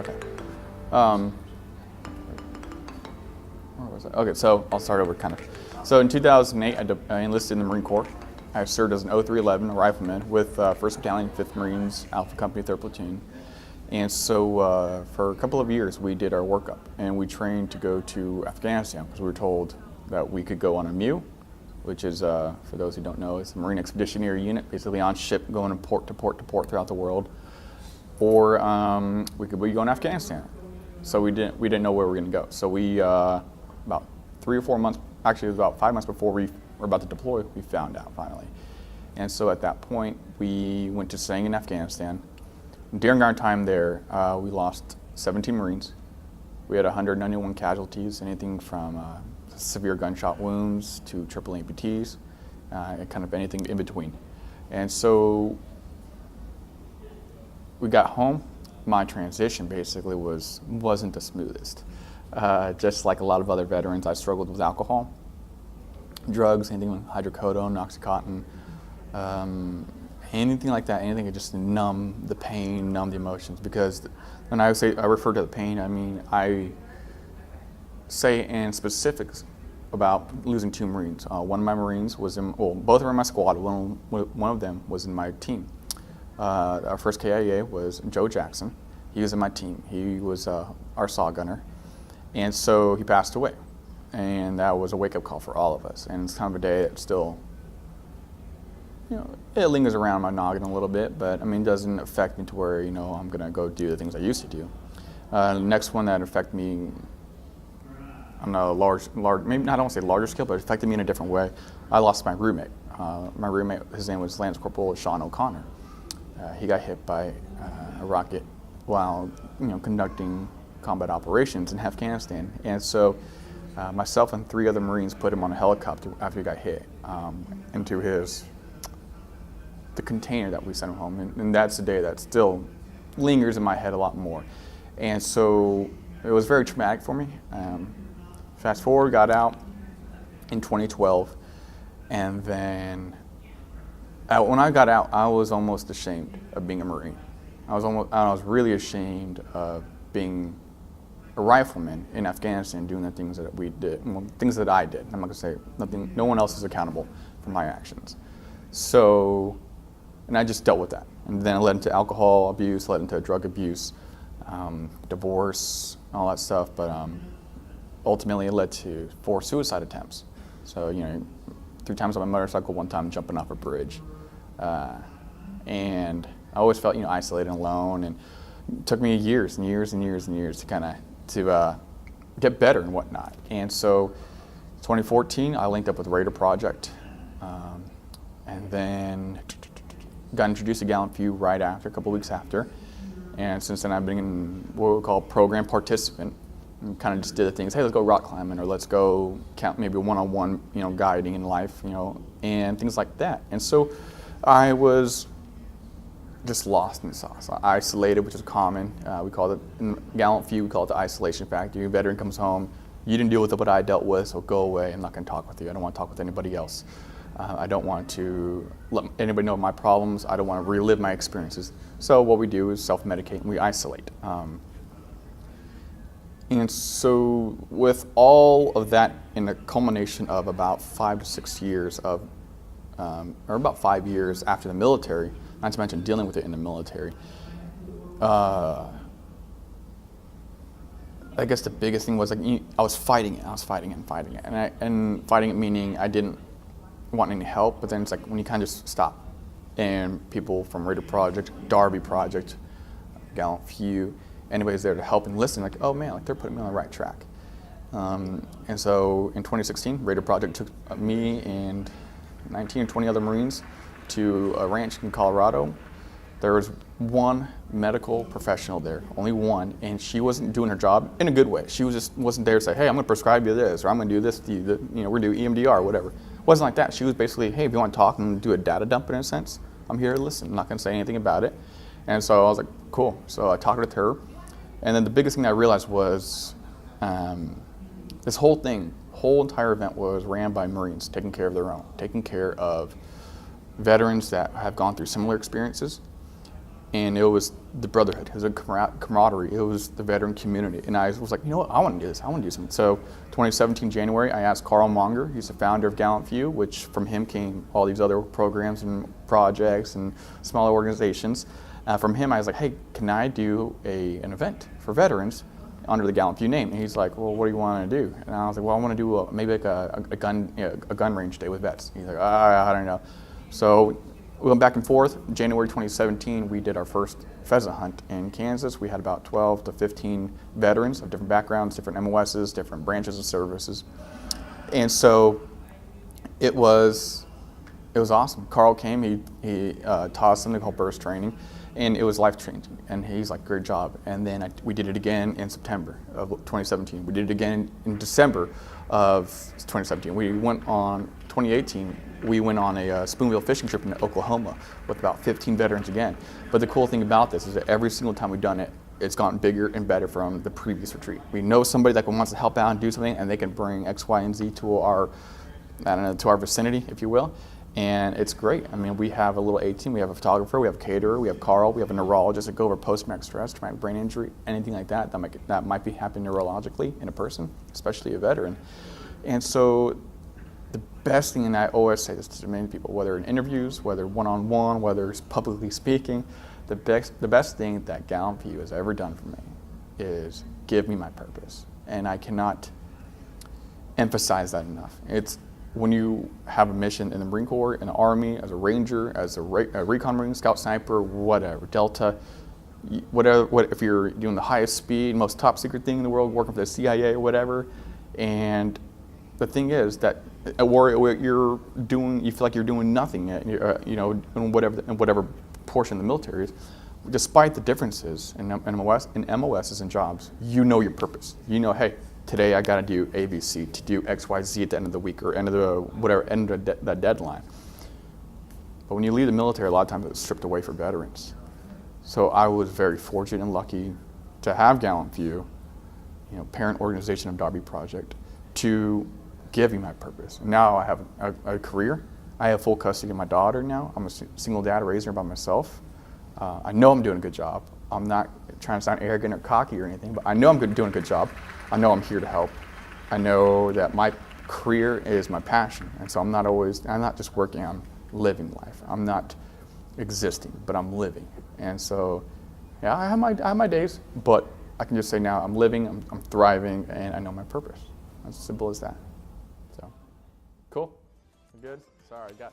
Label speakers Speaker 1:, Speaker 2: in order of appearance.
Speaker 1: Okay. Where was I? Okay, so I'll start over kind of. So in 2008, I enlisted in the Marine Corps. I served as an 0311 rifleman with 1st Battalion, 5th Marines, Alpha Company, 3rd Platoon. And so for a couple of years, we did our workup, and we trained to go to Afghanistan because we were told that we could go on a MEU, which is, for those who don't know, it's a Marine Expeditionary Unit, basically on ship going from port to port to port throughout the world, or we could be going to Afghanistan. So we didn't know where we were going to go. So we about 3 or 4 months, actually it was about 5 months before we were about to deploy, we found out finally. And so at that point, we went to staying in Afghanistan. During our time there, we lost 17 Marines. We had 191 casualties, anything from severe gunshot wounds to triple amputees, and kind of anything in between. And so we got home. My transition basically wasn't the smoothest. Just like a lot of other veterans, I struggled with alcohol, drugs, anything like hydrocodone, Oxycontin, anything like that, anything to just numb the pain, numb the emotions. Because when I refer to the pain, I mean, I say in specifics about losing 2 Marines. One of my Marines was both are in my squad. One of them was in my team. Our first KIA was Joe Jackson. He was in my team. He was our saw gunner. And so he passed away. And that was a wake-up call for all of us. And it's kind of a day that still, it lingers around my noggin a little bit, but I mean, it doesn't affect me to where, I'm gonna go do the things I used to do. The next one that affected me on a large, maybe I don't want to say larger scale, but it affected me in a different way. I lost my roommate. My roommate, his name was Lance Corporal Sean O'Connor. He got hit by a rocket while, conducting combat operations in Afghanistan. And so myself and 3 other Marines put him on a helicopter after he got hit into the container that we sent him home. And that's the day that still lingers in my head a lot more. And so it was very traumatic for me. Fast forward, got out in 2012, and then when I got out, I was almost ashamed of being a Marine. I was really ashamed of being a rifleman in Afghanistan, doing the things that we did, things that I did. I'm not gonna say nothing. No one else is accountable for my actions. So, and I just dealt with that, and then it led into alcohol abuse, led into drug abuse, divorce, all that stuff. But ultimately, it led to 4 suicide attempts. So 3 times on my motorcycle, 1 time jumping off a bridge, and I always felt isolated and alone. And it took me years and years and years and years to kind of get better and whatnot. And so 2014, I linked up with Raider Project, and then got introduced to Gallant Few right after, a couple weeks after. And since then, I've been what we call program participant, and kind of just did the things. Hey, let's go rock climbing, or let's go count maybe one-on-one, guiding in life, and things like that. And so I was just lost in the sauce, isolated, which is common. We call it, in Gallant Few, we call it the isolation factor. Your veteran comes home, you didn't deal with what I dealt with, so go away. I'm not going to talk with you. I don't want to talk with anybody else. I don't want to let anybody know my problems. I don't want to relive my experiences. So what we do is self-medicate and we isolate. And so with all of that in the culmination of about 5 to 6 years of, or about 5 years after the military, not to mention dealing with it in the military, I guess the biggest thing was I was fighting it. And fighting it meaning I didn't want any help. But then it's like when you kind of just stop, and people from Raider Project, Darby Project, Gallant Few, anybody's there to help and listen. Like, oh man, they're putting me on the right track. And so in 2016, Raider Project took me and 19 or 20 other Marines to a ranch in Colorado. There was 1 medical professional there, only 1, and she wasn't doing her job in a good way. She wasn't there to say, hey, I'm going to prescribe you this, or I'm going to do this to you, we're going to do EMDR, or whatever. It wasn't like that. She was basically, hey, if you want to talk and do a data dump in a sense, I'm here to listen. I'm not going to say anything about it. And so I was like, cool. So I talked with her, and then the biggest thing I realized was this whole entire event was ran by Marines, taking care of their own, taking care of veterans that have gone through similar experiences, And it was the brotherhood, it was a camaraderie, it was the veteran community. And I was like, you know what, I want to do this, I want to do something. So 2017 January, I asked Carl Monger, he's the founder of Gallant Few, which from him came all these other programs and projects and smaller organizations. From him, I was like, hey, can I do an event for veterans under the Gallant Few name? And he's like, well, what do you want to do? And I was like, well, I want to do maybe like a gun range day with vets. He's like, I don't know. So we went back and forth. January 2017, we did our first pheasant hunt in Kansas. We had about 12 to 15 veterans of different backgrounds, different MOSs, different branches of services. And so it was awesome. Carl came, he taught us something called burst training, and it was life-changing. And he's like, great job. And then we did it again in September of 2017. We did it again in December of 2017. We went on 2018, we went on a spoonbill fishing trip in Oklahoma with about 15 veterans again. But the cool thing about this is that every single time we've done it, it's gotten bigger and better from the previous retreat. We know somebody that wants to help out and do something, and they can bring X, Y, and Z to our, to our vicinity, if you will. And it's great. I mean, we have a little A team. We have a photographer, we have a caterer, we have Carl, we have a neurologist that go over post-traumatic stress, traumatic brain injury, anything like that that might be happening neurologically in a person, especially a veteran. And so the best thing, and I always say this to many people, whether in interviews, whether one-on-one, whether it's publicly speaking, the best thing that Gallant Few has ever done for me is give me my purpose. And I cannot emphasize that enough. It's when you have a mission in the Marine Corps, in the Army, as a Ranger, as a recon Marine, Scout Sniper, whatever, Delta, if you're doing the highest speed, most top secret thing in the world, working for the CIA or whatever, and the thing is that you're doing, you feel like you're doing nothing, you know, in whatever portion of the military is. Despite the differences in MOSs and jobs, you know your purpose. You know, hey, today I got to do ABC to do X, Y, Z at the end of the week or end of that deadline. But when you leave the military, a lot of times it's stripped away for veterans. So I was very fortunate and lucky to have Gallant Few, you know, parent organization of Darby Project, to give me my purpose. And now I have a career. I have full custody of my daughter now. I'm a single dad raising her by myself. I know I'm doing a good job. I'm not trying to sound arrogant or cocky or anything, but I know I'm doing a good job. I know I'm here to help. I know that my career is my passion, and so I'm not just working, I'm living life. I'm not existing, but I'm living. And so, yeah, I have my days, but I can just say now I'm living, I'm thriving, and I know my purpose. As simple as that. So, cool. Good. Sorry, I got